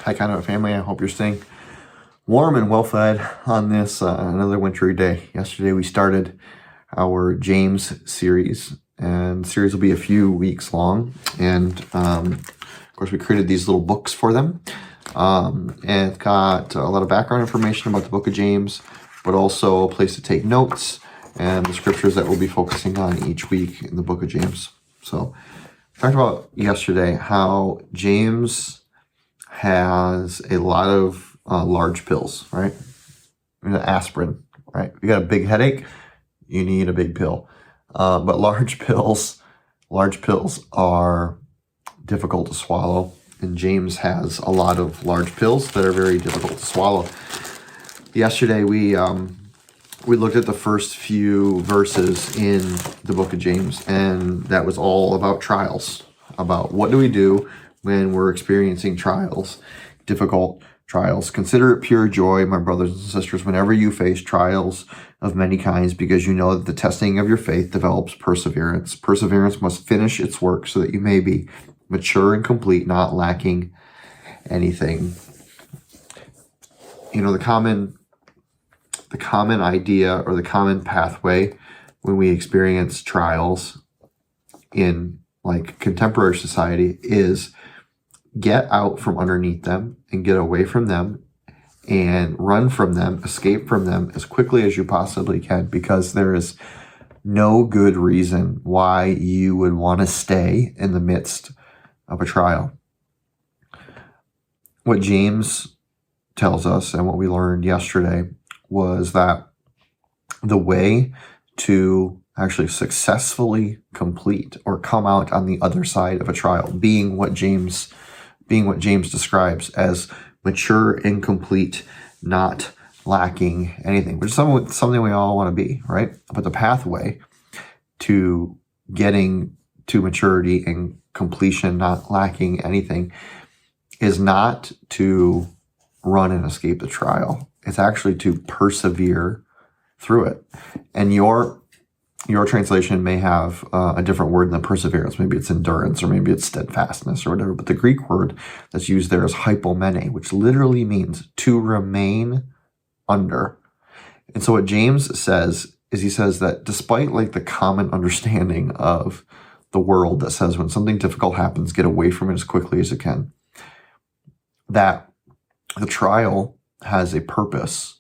Hi, Conduit family. I hope you're staying warm and well fed on this another wintry day. Yesterday we started our James series, and the series will be a few weeks long. And of course, we created these little books for them, and it's got a lot of background information about the book of James, but also a place to take notes and the scriptures that we'll be focusing on each week in the book of James. So, we talked about yesterday how James has a lot of large pills, right? Aspirin, right? You got a big headache, you need a big pill. But large pills are difficult to swallow, and James has a lot of large pills that are very difficult to swallow. Yesterday we looked at the first few verses in the book of James, and that was all about trials, about what do we do when we're experiencing trials, difficult trials. Consider it pure joy, my brothers and sisters, whenever you face trials of many kinds, because you know that the testing of your faith develops perseverance. Perseverance must finish its work so that you may be mature and complete, not lacking anything. You know, the common idea or the common pathway when we experience trials in like contemporary society is get out from underneath them and get away from them and run from them, escape from them as quickly as you possibly can, because there is no good reason why you would want to stay in the midst of a trial. What James tells us and what we learned yesterday was that the way to actually successfully complete or come out on the other side of a trial, being what James describes as mature and complete, not lacking anything, which is something we all want to be, right? But the pathway to getting to maturity and completion, not lacking anything, is not to run and escape the trial. It's actually to persevere through it. And your translation may have a different word than perseverance. Maybe it's endurance, or maybe it's steadfastness, or whatever. But the Greek word that's used there is hypomene, which literally means to remain under. And so what James says is, he says that despite like the common understanding of the world that says when something difficult happens, get away from it as quickly as you can, that the trial has a purpose,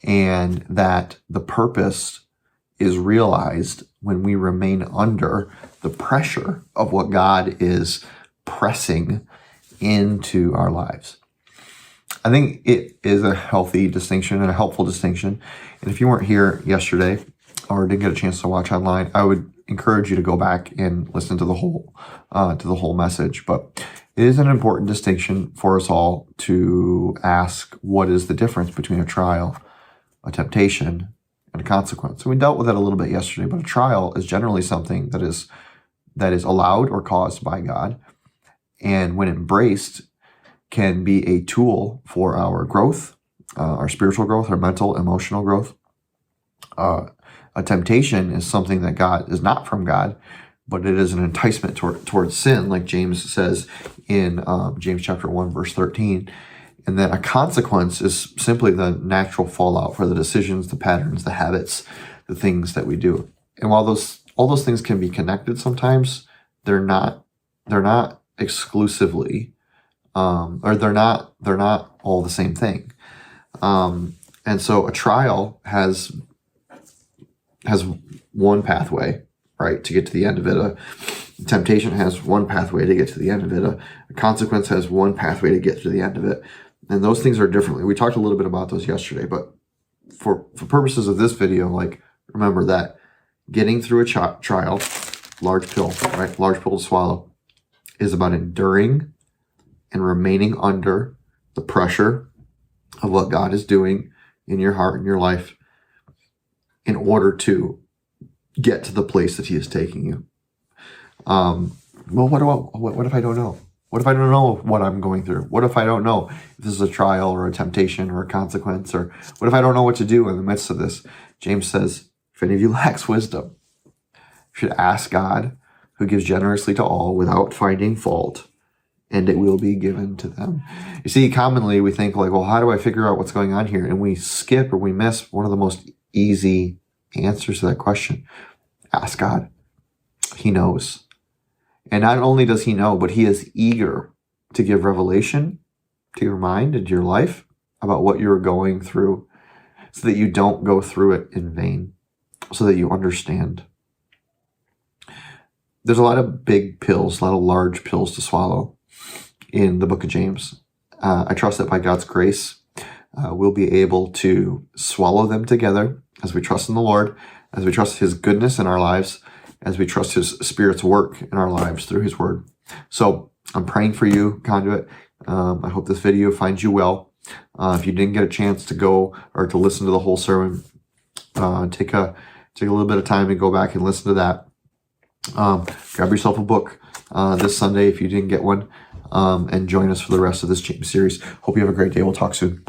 and that the purpose is realized when we remain under the pressure of what God is pressing into our lives. I think it is a healthy distinction and a helpful distinction. And if you weren't here yesterday or didn't get a chance to watch online, I would encourage you to go back and listen to the whole message. But it is an important distinction for us all to ask, what is the difference between a trial, a temptation, and a consequence? So we dealt with that a little bit yesterday, but a trial is generally something that is allowed or caused by God, and when embraced, can be a tool for our growth, our spiritual growth, our mental, emotional growth. A temptation is something that is not from God, but it is an enticement towards sin, like James says in James chapter 1, verse 13. And then a consequence is simply the natural fallout for the decisions, the patterns, the habits, the things that we do. And while all those things can be connected sometimes, they're not exclusively, or they're not all the same thing. And so a trial has one pathway, right, to get to the end of it. A temptation has one pathway to get to the end of it. A consequence has one pathway to get to the end of it. And those things are differently. We talked a little bit about those yesterday, but for purposes of this video, like, remember that getting through a trial, large pill, right, large pill to swallow, is about enduring and remaining under the pressure of what God is doing in your heart and your life in order to get to the place that He is taking you. Well, what if I don't know? What if I don't know what I'm going through? What if I don't know if this is a trial or a temptation or a consequence? Or what if I don't know what to do in the midst of this? James says, if any of you lacks wisdom, you should ask God, who gives generously to all without finding fault, and it will be given to them. You see, commonly we think like, well, how do I figure out what's going on here? And we skip or we miss one of the most easy answers to that question. Ask God. He knows. And not only does he know, but he is eager to give revelation to your mind and to your life about what you're going through so that you don't go through it in vain, so that you understand. There's a lot of big pills, a lot of large pills to swallow in the book of James. I trust that by God's grace, we'll be able to swallow them together as we trust in the Lord, as we trust his goodness in our lives, as we trust his Spirit's work in our lives through his word. So I'm praying for you, Conduit. I hope this video finds you well. If you didn't get a chance to go or to listen to the whole sermon, take a little bit of time and go back and listen to that. Grab yourself a book this Sunday if you didn't get one, and join us for the rest of this James series. Hope you have a great day. We'll talk soon.